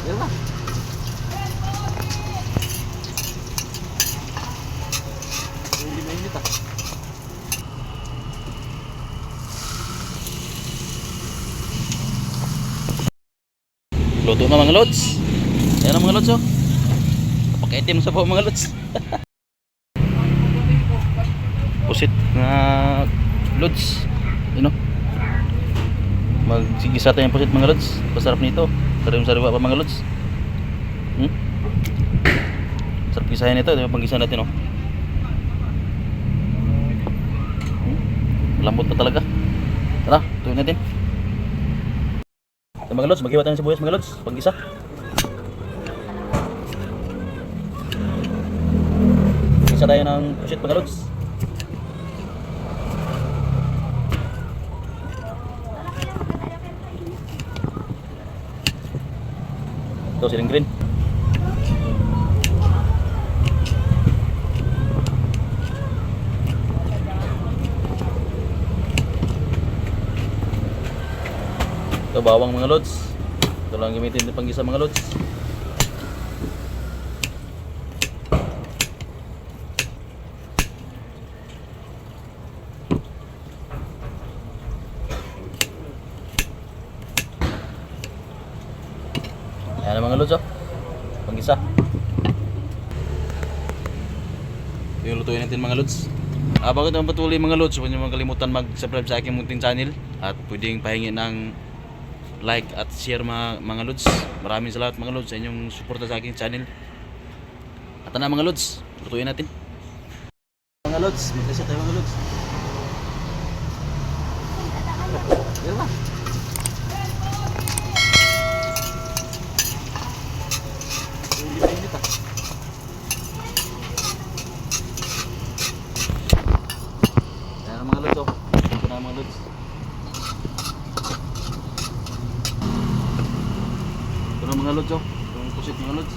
Yan na. Hindi mainit ah. Luto na mga lods. Ayan ang mga lods oh. Napakaitim sa bawah mga lods. Pusit na lods. You know? Magsigisa tayo ng pusit mga lods. Masarap nito. Sariwa pa mga lods. Sarap gisahin ito. Ito yung panggisa natin oh. Lambot na talaga. Tara, tuloy natin. Ito mga lods, maghiwa tayo ng sibuyas mga lods. Panggisa. Isa tayo ng pusit mga lods. Ito siling green. Ito bawang mga lods. Ito lang gamitin ng panggisa mga lods. Ayan ang mga lods oh. Panggisa. Ito yung lutuin natin mga lods. Bago naman patuloy mga lods, huwag niyo makalimutan mag-subscribe sa aking munting channel. At pwedeng pahingi ng like at share mga lods. Maraming salamat mga lods sa inyong suporta sa aking channel. At na mga lods, lutuin natin. Mga lods, magkasya tayo mga lods. Yan na. Hindi mainit ah. Yan ang mga lods oh. Ito na mga lods. Ito na mga lods oh. Yung pusit mga lods.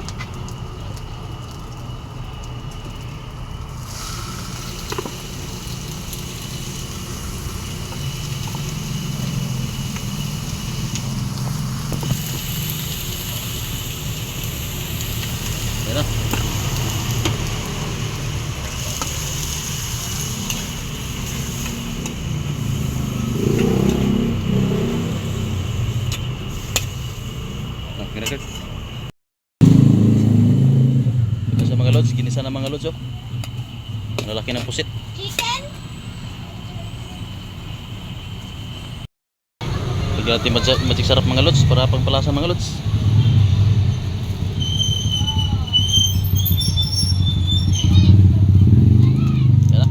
Yan na. Ginagad. Ito sa mga lods, ginisa na mga lods oh. Ang lalaki ng pusit. Chicken? Lagyan natin magic sarap mga lods para pagpalasa mga lods. Yan na.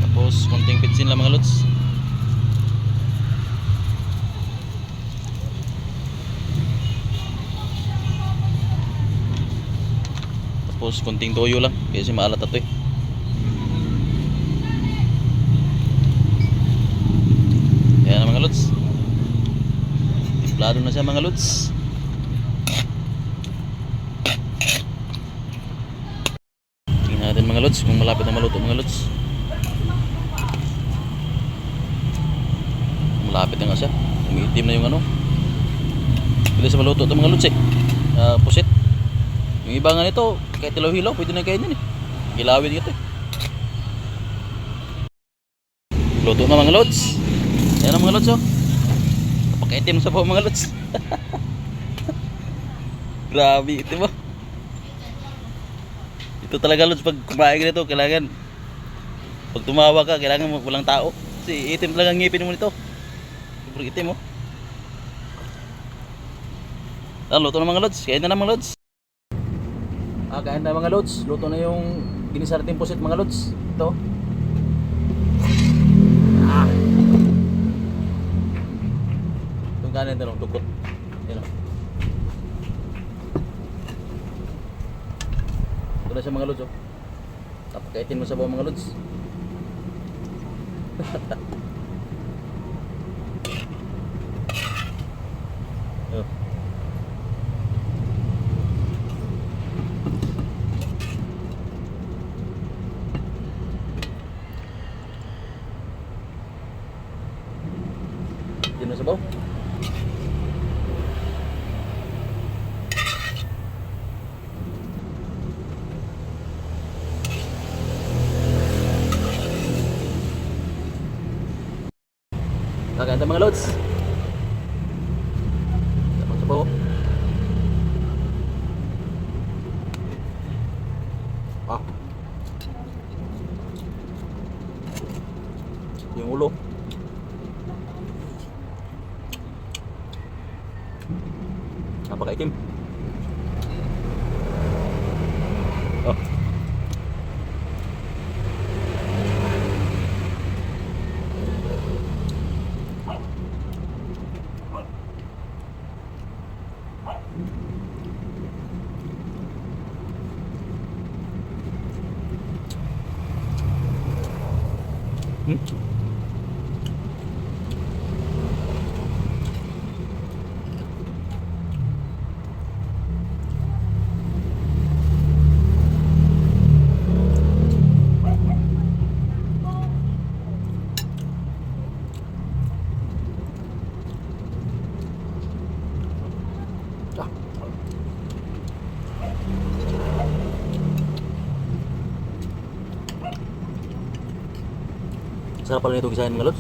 Tapos konting bitsin lang mga lods. Tapos konting toyo lang kasi maalat ito eh. Ayan na mga lods. Timplado na siya mga lods. Tingnan natin mga lods kung malapit na maluto mga lods. Malapit na nga siya. Umiitim na yung ano. Bilis sa maluto ito mga lods eh. Pusit. Yung iba nga nito, kahit hilaw-hilaw, pwede na kainin eh. Gilawin ito eh. Luto na mga lods. Ayan ang mga lods oh. Napakaitim sa bawah mga lods. Grabe, ito mo. Ito talaga lods, pag kumain ka nito, kailangan pag tumawa ka, kailangan walang tao. Kasi itim talaga ang ngipin mo nito. Sobrang itim oh. Luto na mga lods, kain na mga lods. Kain na mga lods. Luto na yung ginisa natin pusit mga lods. Ito. Itong kanin ito, tukot. Yan o. Ito na siya mga lods oh. Napakaitin mo sa bawah mga lods. Oh. Din na sabaw. Maganda mga lods. Tapos sa po. Ah. Yung ulo. Napakaitim. Oh. Ah. Sarap pala nito gisahin mga lods.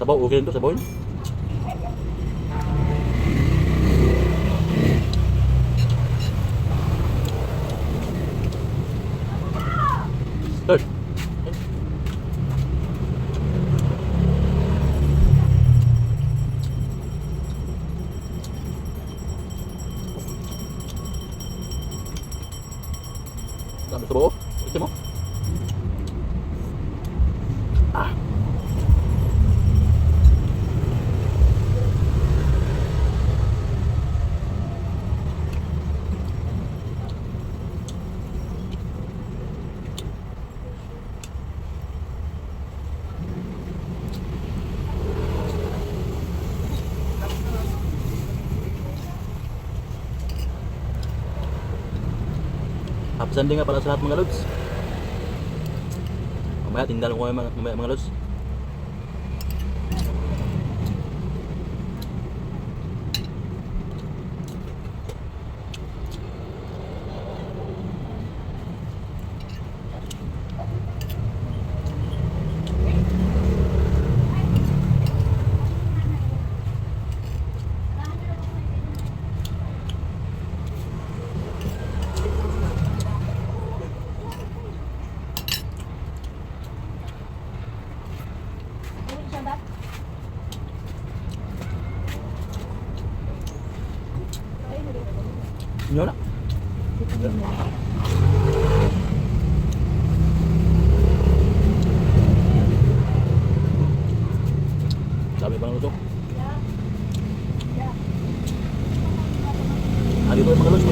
Sabaw, okay rin to, sabaw yun. Third. Dami sabaw. Ito mo. Ah. Happy Sunday nga pala sa lahat mga lods. Mamaya tindahan ko mga lods. Nyo na. Sabi bang luto? Dito yung mga lods.